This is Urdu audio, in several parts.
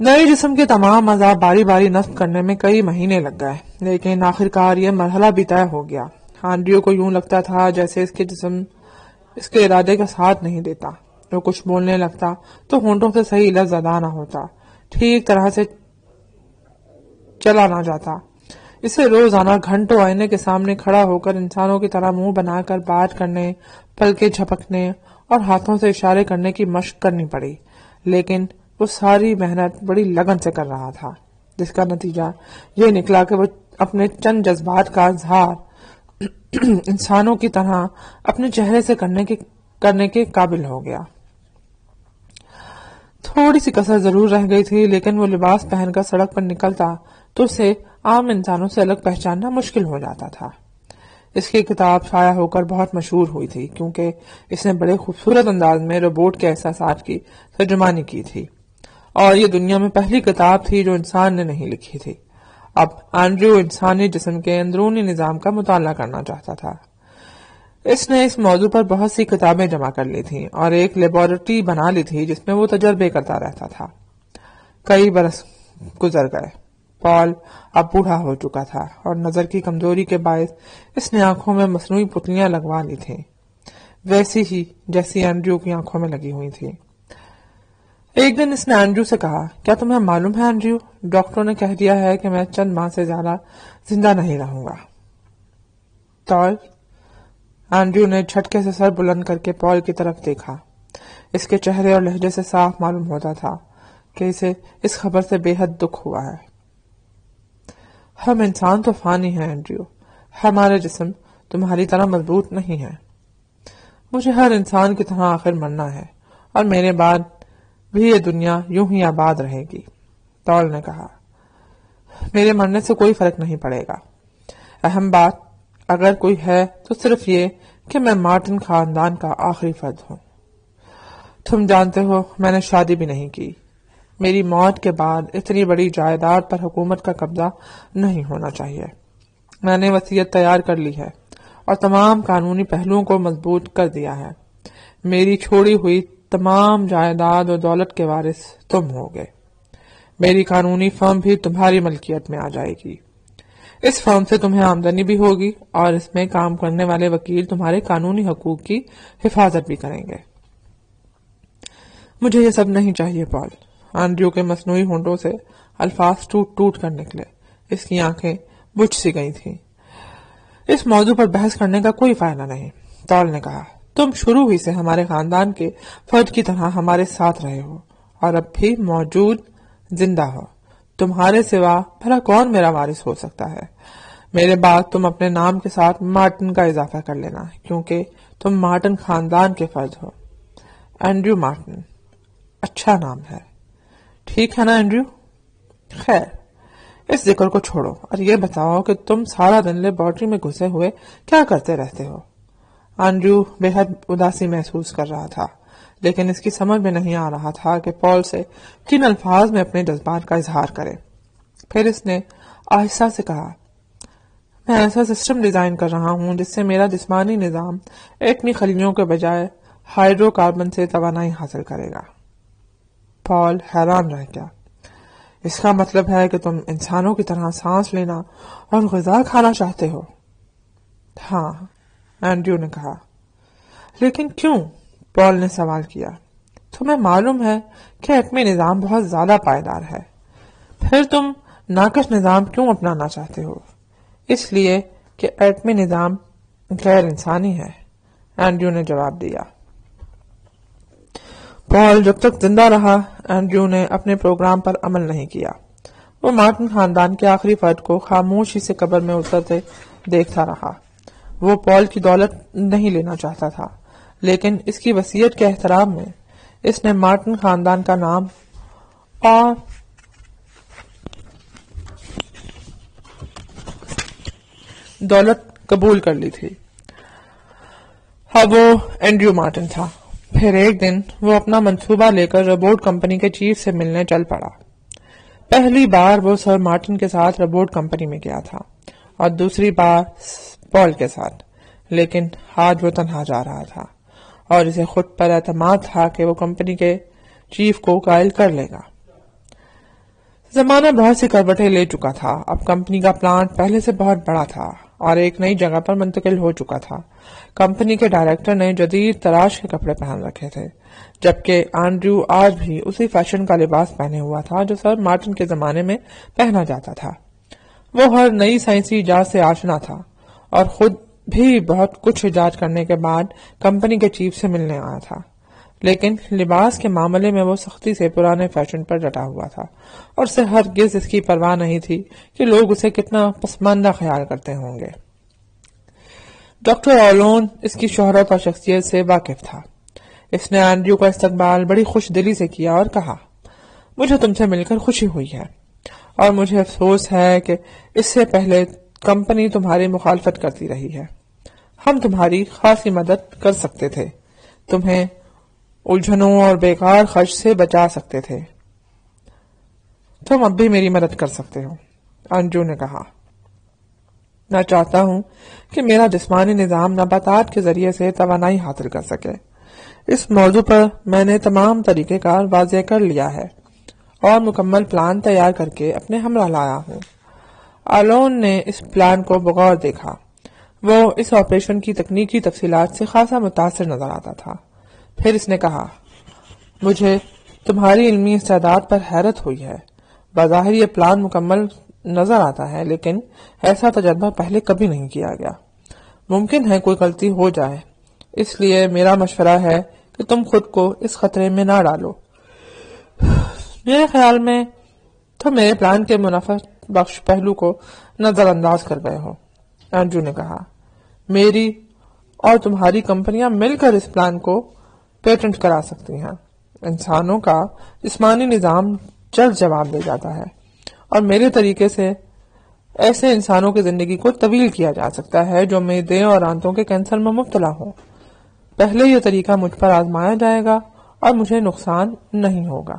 نئے جسم کے تمام اعضاء باری باری نصب کرنے میں کئی مہینے لگ گئے، لیکن آخرکار یہ مرحلہ بھی طے ہو گیا۔ آنڈریو کو یوں لگتا تھا جیسے اس کے جسم اس کے ارادے کا ساتھ نہیں دیتا۔ وہ کچھ بولنے لگتا تو ہونٹوں سے صحیح لفظ ادا نہ ہوتا، ٹھیک طرح سے چلا نہ جاتا۔ اسے روزانہ گھنٹوں آئینے کے سامنے کھڑا ہو کر انسانوں کی طرح منہ بنا کر بات کرنے، پلکیں جھپکنے اور ہاتھوں سے اشارے کرنے کی مشق کرنی پڑی، لیکن وہ ساری محنت بڑی لگن سے کر رہا تھا، جس کا نتیجہ یہ نکلا کہ وہ اپنے چند جذبات کا اظہار انسانوں کی طرح اپنے چہرے سے کرنے کے قابل ہو گیا۔ تھوڑی سی کسر ضرور رہ گئی تھی، لیکن وہ لباس پہن کر سڑک پر نکلتا تو اسے عام انسانوں سے الگ پہچاننا مشکل ہو جاتا تھا۔ اس کی کتاب شائع ہو کر بہت مشہور ہوئی تھی، کیونکہ اس نے بڑے خوبصورت انداز میں روبوٹ کے احساسات کی ترجمانی کی تھی، اور یہ دنیا میں پہلی کتاب تھی جو انسان نے نہیں لکھی تھی۔ اب آنڈریو انسانی جسم کے اندرونی نظام کا مطالعہ کرنا چاہتا تھا۔ اس نے اس موضوع پر بہت سی کتابیں جمع کر لی تھیں اور ایک لیبارٹری بنا لی تھی جس میں وہ تجربے کرتا رہتا تھا۔ کئی برس گزر گئے۔ پال اب بوڑھا ہو چکا تھا اور نظر کی کمزوری کے باعث اس نے آنکھوں میں مصنوعی پتلیاں لگوا لی تھیں، ویسی ہی جیسی اینڈریو کی آنکھوں میں لگی ہوئی تھی۔ ایک دن اس نے اینڈریو سے کہا، کیا تمہیں معلوم ہے اینڈریو، ڈاکٹروں نے کہہ دیا ہے کہ میں چند ماہ سے زیادہ زندہ نہیں رہوں گا۔ پال اینڈریو نے جھٹکے سے سر بلند کر کے پال کی طرف دیکھا۔ اس کے چہرے اور لہجے سے صاف معلوم ہوتا تھا کہ اسے اس خبر سے بے حد دکھ ہوا ہے۔ ہم انسان تو فانی ہیں اینڈریو، ہمارے جسم تمہاری طرح مضبوط نہیں ہے۔ مجھے ہر انسان کی طرح آخر مرنا ہے، اور میرے بعد بھی یہ دنیا یوں ہی آباد رہے گی۔ پال نے کہا، میرے مرنے سے کوئی فرق نہیں پڑے گا۔ اہم بات اگر کوئی ہے تو صرف یہ کہ میں مارٹن خاندان کا آخری فرد ہوں۔ تم جانتے ہو میں نے شادی بھی نہیں کی۔ میری موت کے بعد اتنی بڑی جائیداد پر حکومت کا قبضہ نہیں ہونا چاہیے۔ میں نے وصیت تیار کر لی ہے اور تمام قانونی پہلوؤں کو مضبوط کر دیا ہے۔ میری چھوڑی ہوئی تمام جائیداد اور دولت کے وارث تم ہوگے۔ میری قانونی فرم بھی تمہاری ملکیت میں آ جائے گی۔ اس فرم سے تمہیں آمدنی بھی ہوگی اور اس میں کام کرنے والے وکیل تمہارے قانونی حقوق کی حفاظت بھی کریں گے۔ مجھے یہ سب نہیں چاہیے پال۔ آنڈریو کے مصنوعی ہونٹوں سے الفاظ ٹوٹ ٹوٹ کر نکلے، اس کی آنکھیں بجھ سی گئی تھیں۔ اس موضوع پر بحث کرنے کا کوئی فائدہ نہیں، پال نے کہا۔ تم شروع ہی سے ہمارے خاندان کے فرد کی طرح ہمارے ساتھ رہے ہو اور اب بھی موجود زندہ ہو۔ تمہارے سوا بھلا کون میرا وارث ہو سکتا ہے؟ میرے بعد تم اپنے نام کے ساتھ مارٹن کا اضافہ کر لینا، کیونکہ تم مارٹن خاندان کے فرد ہو۔ اینڈریو مارٹن، اچھا نام ہے، ٹھیک ہے نا اینڈریو؟ خیر، اس ذکر کو چھوڑو اور یہ بتاؤ کہ تم سارا دن لیبارٹری میں گھسے ہوئے کیا کرتے رہتے ہو؟ اینڈریو بے حد اداسی محسوس کر رہا تھا، لیکن اس کی سمجھ میں نہیں آ رہا تھا کہ پال سے کن الفاظ میں اپنے جذبات کا اظہار کرے۔ پھر اس نے آہستہ سے کہا، میں ایسا سسٹم ڈیزائن کر رہا ہوں جس سے میرا جسمانی نظام ایٹمی خلیوں کے بجائے ہائیڈرو کاربن سے توانائی حاصل کرے گا۔ پال حیران رہ گیا۔ اس کا مطلب ہے کہ تم انسانوں کی طرح سانس لینا اور غذا کھانا چاہتے ہو؟ ہاں، اینڈریو نے کہا۔ لیکن کیوں؟ پال نے سوال کیا۔ تمہیں معلوم ہے کہ ایٹمی نظام بہت زیادہ پائیدار ہے، پھر تم ناقص نظام کیوں اپنانا چاہتے ہو؟ اس لیے کہ ایٹمی نظام غیر انسانی ہے، اینڈریو نے جواب دیا۔ پال جب تک زندہ رہا، اینڈریو نے اپنے پروگرام پر عمل نہیں کیا۔ وہ مارٹن خاندان کے آخری فرد کو خاموشی سے قبر میں اترتے دیکھتا رہا۔ وہ پال کی دولت نہیں لینا چاہتا تھا، لیکن اس کی وصیت کے احترام میں اس نے مارٹن خاندان کا نام اور دولت قبول کر لی تھی۔ اب وہ اینڈریو مارٹن تھا۔ پھر ایک دن وہ اپنا منصوبہ لے کر روبوٹ کمپنی کے چیف سے ملنے چل پڑا۔ پہلی بار وہ سر مارٹن کے ساتھ روبوٹ کمپنی میں گیا تھا اور دوسری بار پال کے ساتھ، لیکن آج وہ تنہا جا رہا تھا اور اسے خود پر اعتماد تھا کہ وہ کمپنی کے چیف کو قائل کر لے گا۔ زمانہ بہت سی کروٹیں لے چکا تھا. اب کمپنی کا پلانٹ پہلے سے بہت بڑا تھا اور ایک نئی جگہ پر منتقل ہو چکا تھا. کمپنی کے ڈائریکٹر نے جدید تراش کے کپڑے پہن رکھے تھے، جبکہ اینڈریو آج بھی اسی فیشن کا لباس پہنے ہوا تھا جو سر مارٹن کے زمانے میں پہنا جاتا تھا. وہ ہر نئی سائنسی ایجاد سے آشنا تھا اور خود بھی بہت کچھ ایجاد کرنے کے بعد کمپنی کے چیف سے ملنے آیا تھا، لیکن لباس کے معاملے میں وہ سختی سے پرانے فیشن پر ڈٹا ہوا تھا اور اسے ہرگز اس کی پرواہ نہیں تھی کہ لوگ اسے کتنا پسماندہ خیال کرتے ہوں گے. ڈاکٹر آلون اس کی شہرت اور شخصیت سے واقف تھا. اس نے اینڈریو کا استقبال بڑی خوش دلی سے کیا اور کہا، مجھے تم سے مل کر خوشی ہوئی ہے اور مجھے افسوس ہے کہ اس سے پہلے کمپنی تمہاری مخالفت کرتی رہی ہے. ہم تمہاری خاصی مدد کر سکتے تھے، تمہیں الجھنوں اور بیکار خرچ سے بچا سکتے تھے. تم اب بھی میری مدد کر سکتے ہو، اینڈریو نے کہا. میں چاہتا ہوں کہ میرا جسمانی نظام نباتات کے ذریعے سے توانائی حاصل کر سکے. اس موضوع پر میں نے تمام طریقہ کار واضح کر لیا ہے اور مکمل پلان تیار کر کے اپنے ہمراہ لایا ہوں. آلون نے اس پلان کو بغور دیکھا. وہ اس آپریشن کی تکنیکی تفصیلات سے خاصا متاثر نظر آتا تھا. پھر اس نے کہا، مجھے تمہاری علمی استعداد پر حیرت ہوئی ہے. بظاہر یہ پلان مکمل نظر آتا ہے، لیکن ایسا تجربہ پہلے کبھی نہیں کیا گیا. ممکن ہے کوئی غلطی ہو جائے، اس لیے میرا مشورہ ہے کہ تم خود کو اس خطرے میں نہ ڈالو. میرے خیال میں تم میرے پلان کے منافع بخش پہلو کو نظر انداز کر گئے ہو، اینڈریو نے کہا. میری اور تمہاری کمپنیاں مل کر اس پلان کو پیٹنٹ کرا سکتی ہیں. انسانوں کا جسمانی نظام جلد جواب دے جاتا ہے اور میرے طریقے سے ایسے انسانوں کی زندگی کو طویل کیا جا سکتا ہے جو معدے اور آنتوں کے کینسر میں مبتلا ہوں. پہلے یہ طریقہ مجھ پر آزمایا جائے گا اور مجھے نقصان نہیں ہوگا.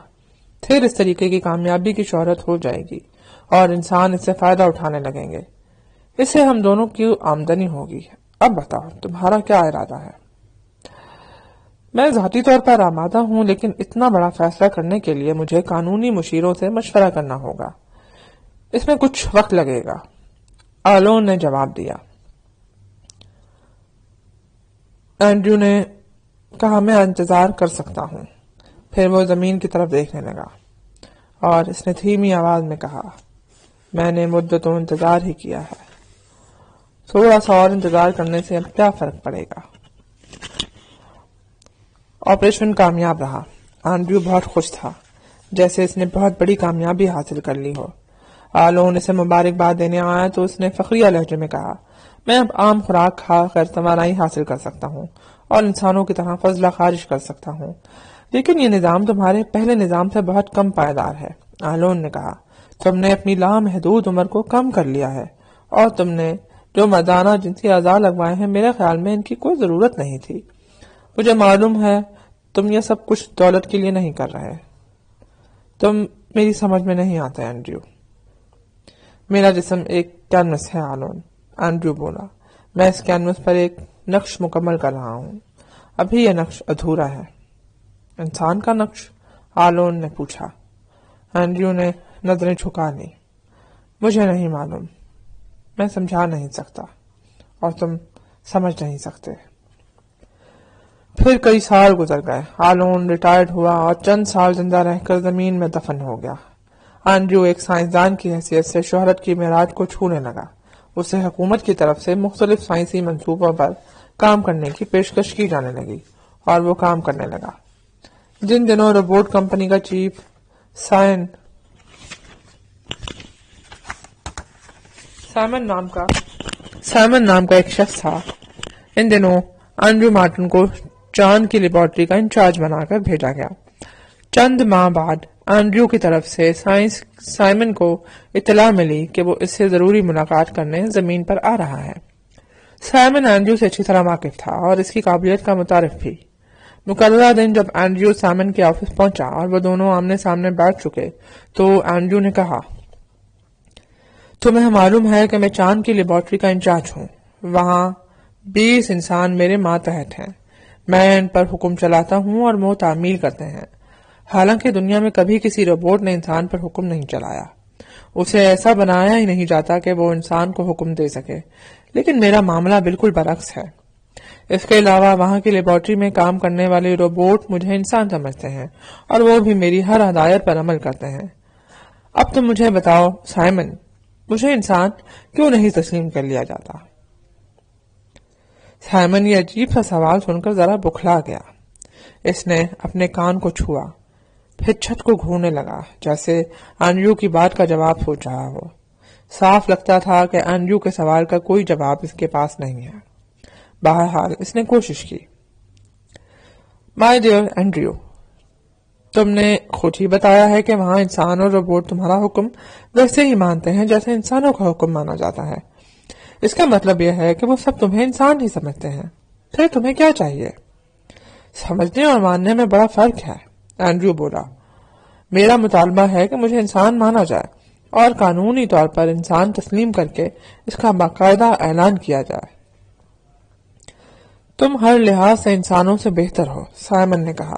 پھر اس طریقے کی کامیابی کی شہرت ہو جائے گی اور انسان اس سے فائدہ اٹھانے لگیں گے. اس سے ہم دونوں کی آمدنی ہوگی. اب بتاؤ تمہارا کیا ارادہ ہے؟ میں ذاتی طور پر آمادہ ہوں، لیکن اتنا بڑا فیصلہ کرنے کے لیے مجھے قانونی مشیروں سے مشورہ کرنا ہوگا. اس میں کچھ وقت لگے گا، آلون نے جواب دیا. اینڈریو نے کہا، میں انتظار کر سکتا ہوں. پھر وہ زمین کی طرف دیکھنے لگا اور اس نے دھیمی آواز میں کہا، میں نے مدتوں انتظار ہی کیا ہے. تھوڑا سا اور انتظار کرنے سے اب کیا فرق پڑے گا؟ آپریشن کامیاب رہا. اینڈریو بہت خوش تھا، جیسے اس نے بہت بڑی کامیابی حاصل کر لی ہو. آلون اسے مبارکباد دینے آیا تو اس نے فخریہ لہجے میں کہا، میں اب عام خوراک کھا کر توانائی حاصل کر سکتا ہوں اور انسانوں کی طرح فضلہ خارج کر سکتا ہوں. لیکن یہ نظام تمہارے پہلے نظام سے بہت کم پائیدار ہے. آلون نے کہا، تم نے اپنی لامحدود عمر کو کم کر لیا ہے اور تم نے جو مردانہ جنسی اعضاء لگوائے ہیں، میرے خیال میں ان کی کوئی ضرورت نہیں تھی. مجھے معلوم ہے تم یہ سب کچھ دولت کے لیے نہیں کر رہے. تم میری سمجھ میں نہیں آتے اینڈریو. میرا جسم ایک کینوس ہے آلون، اینڈریو بولا. میں اس کینوس پر ایک نقش مکمل کر رہا ہوں. ابھی یہ نقش ادھورا ہے. انسان کا نقش؟ آلون نے پوچھا. اینڈریو نے نظریں جھکا لی. مجھے نہیں معلوم، میں سمجھا نہیں سکتا اور تم سمجھ نہیں سکتے. پھر کئی سال گزر گئے. آلون ریٹائرڈ ہوا اور چند سال زندہ رہ کر زمین میں دفن ہو گیا. اینڈریو ایک سائنسدان کی حیثیت سے شہرت کی معراج کو چھونے لگا. اسے حکومت کی طرف سے مختلف سائنسی منصوبوں پر کام کرنے کی پیشکش کی جانے لگی اور وہ کام کرنے لگا. جن دنوں روبوٹ کمپنی کا چیف سائمن نام کا ایک شخص تھا. ان دنوں اینڈریو مارٹن کو چاند کی لیبارٹری کا انچارج بنا کر بھیجا گیا. چند ماہ بعد اینڈریو کی طرف سے سائمن کو اطلاع ملی کہ وہ اس سے ضروری ملاقات کرنے زمین پر آ رہا ہے. سائمن اینڈریو سے اچھی طرح واقف تھا اور اس کی قابلیت کا متعارف بھی. مقررہ دن جب اینڈریو سائمن کے آفس پہنچا اور وہ دونوں آمنے سامنے بیٹھ چکے تو اینڈریو نے کہا، تمہیں معلوم ہے کہ میں چاند کی لیبارٹری کا انچارج ہوں. وہاں 20 انسان میرے ماتحت ہیں. میں ان پر حکم چلاتا ہوں اور وہ تعمیل کرتے ہیں. حالانکہ دنیا میں کبھی کسی روبوٹ نے انسان پر حکم نہیں چلایا، اسے ایسا بنایا ہی نہیں جاتا کہ وہ انسان کو حکم دے سکے، لیکن میرا معاملہ بالکل برعکس ہے۔ اس کے علاوہ وہاں کی لیبارٹری میں کام کرنے والے روبوٹ مجھے انسان سمجھتے ہیں اور وہ بھی میری ہر ہدایت پر عمل کرتے ہیں۔ اب تم مجھے بتاؤ سائمن، مجھے انسان کیوں نہیں تسلیم کر لیا جاتا؟ سائمن یہ عجیب سا سوال سن کر ذرا بکھلا گیا۔ اس نے اپنے کان کو چھوا، پھر چھت کو گھورنے لگا جیسے انڈریو کی بات کا جواب سوچ رہا ہو۔ صاف لگتا تھا کہ انڈریو کے سوال کا کوئی جواب اس کے پاس نہیں ہے۔ بہرحال اس نے کوشش کی۔ مائی ڈیئر انڈریو، تم نے خود ہی بتایا ہے کہ وہاں انسان اور روبوٹ تمہارا حکم ویسے ہی مانتے ہیں جیسے انسانوں کا حکم مانا جاتا ہے۔ اس کا مطلب یہ ہے کہ وہ سب تمہیں انسان ہی سمجھتے ہیں۔ پھر تمہیں کیا چاہیے؟ سمجھنے اور ماننے میں بڑا فرق ہے، اینڈریو بولا۔ میرا مطالبہ ہے کہ مجھے انسان مانا جائے اور قانونی طور پر انسان تسلیم کر کے اس کا باقاعدہ اعلان کیا جائے۔ تم ہر لحاظ سے انسانوں سے بہتر ہو، سائمن نے کہا۔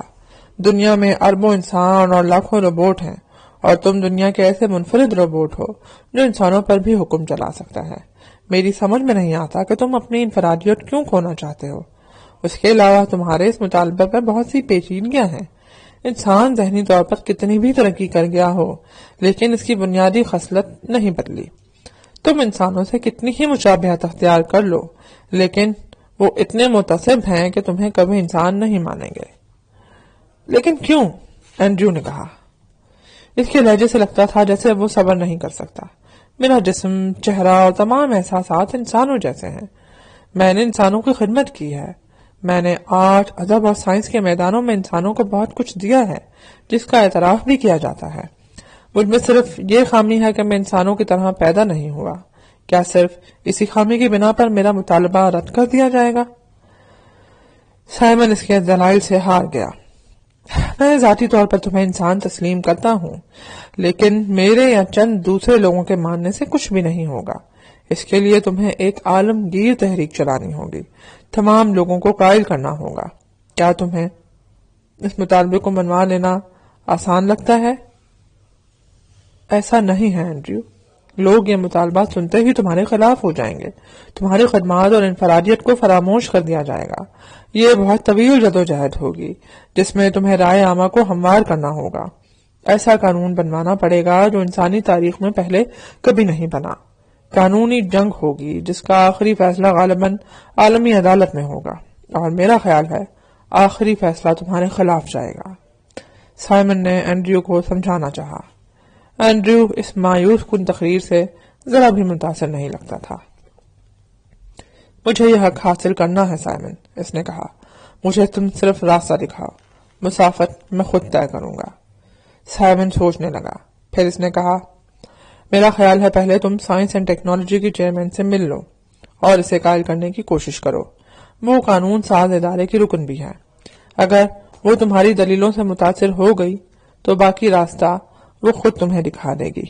دنیا میں اربوں انسان اور لاکھوں روبوٹ ہیں اور تم دنیا کے ایسے منفرد روبوٹ ہو جو انسانوں پر بھی حکم چلا سکتا ہے۔ میری سمجھ میں نہیں آتا کہ تم اپنی انفرادیت کیوں کھونا چاہتے ہو۔ اس کے علاوہ تمہارے اس مطالبے پر بہت سی پیچیدگیاں ہیں۔ انسان ذہنی طور پر کتنی بھی ترقی کر گیا ہو لیکن اس کی بنیادی خصلت نہیں بدلی۔ تم انسانوں سے کتنی ہی مشابہت اختیار کر لو لیکن وہ اتنے متصب ہیں کہ تمہیں کبھی انسان نہیں مانیں گے۔ لیکن کیوں؟ اینڈریو نے کہا۔ اس کے لہجے سے لگتا تھا جیسے وہ صبر نہیں کر سکتا۔ میرا جسم، چہرہ اور تمام احساسات انسانوں جیسے ہیں۔ میں نے انسانوں کی خدمت کی ہے۔ میں نے آرٹ، ادب اور سائنس کے میدانوں میں انسانوں کو بہت کچھ دیا ہے جس کا اعتراف بھی کیا جاتا ہے۔ مجھ میں صرف یہ خامی ہے کہ میں انسانوں کی طرح پیدا نہیں ہوا۔ کیا صرف اسی خامی کی بنا پر میرا مطالبہ رد کر دیا جائے گا؟ سائمن اس کے دلائل سے ہار گیا۔ میں ذاتی طور پر تمہیں انسان تسلیم کرتا ہوں لیکن میرے یا چند دوسرے لوگوں کے ماننے سے کچھ بھی نہیں ہوگا۔ اس کے لیے تمہیں ایک عالمگیر تحریک چلانی ہوگی، تمام لوگوں کو قائل کرنا ہوگا۔ کیا تمہیں اس مطالبے کو منوا لینا آسان لگتا ہے؟ ایسا نہیں ہے اینڈریو، لوگ یہ مطالبات سنتے ہی تمہارے خلاف ہو جائیں گے۔ تمہاری خدمات اور انفرادیت کو فراموش کر دیا جائے گا۔ یہ بہت طویل جدوجہد ہوگی جس میں تمہیں رائے عامہ کو ہموار کرنا ہوگا۔ ایسا قانون بنوانا پڑے گا جو انسانی تاریخ میں پہلے کبھی نہیں بنا۔ قانونی جنگ ہوگی جس کا آخری فیصلہ غالباً عالمی عدالت میں ہوگا اور میرا خیال ہے آخری فیصلہ تمہارے خلاف جائے گا۔ سائمن نے اینڈریو کو سمجھانا چاہا۔ اینڈریو اس مایوس کن تقریر سے ذرا بھی متاثر نہیں لگتا تھا۔ مجھے یہ حق حاصل کرنا ہے سائمن، اس نے کہا۔ مجھے تم صرف راستہ دکھاؤ، مسافت میں خود طے کروں گا۔ سائمن سوچنے لگا، پھر اس نے کہا، میرا خیال ہے پہلے تم سائنس اینڈ ٹیکنالوجی کی چیئرمین سے مل لو اور اسے قائل کرنے کی کوشش کرو۔ وہ قانون ساز ادارے کی رکن بھی ہے۔ اگر وہ تمہاری دلیلوں سے متاثر ہو گئی تو باقی راستہ وہ خود تمہیں دکھا دے گی۔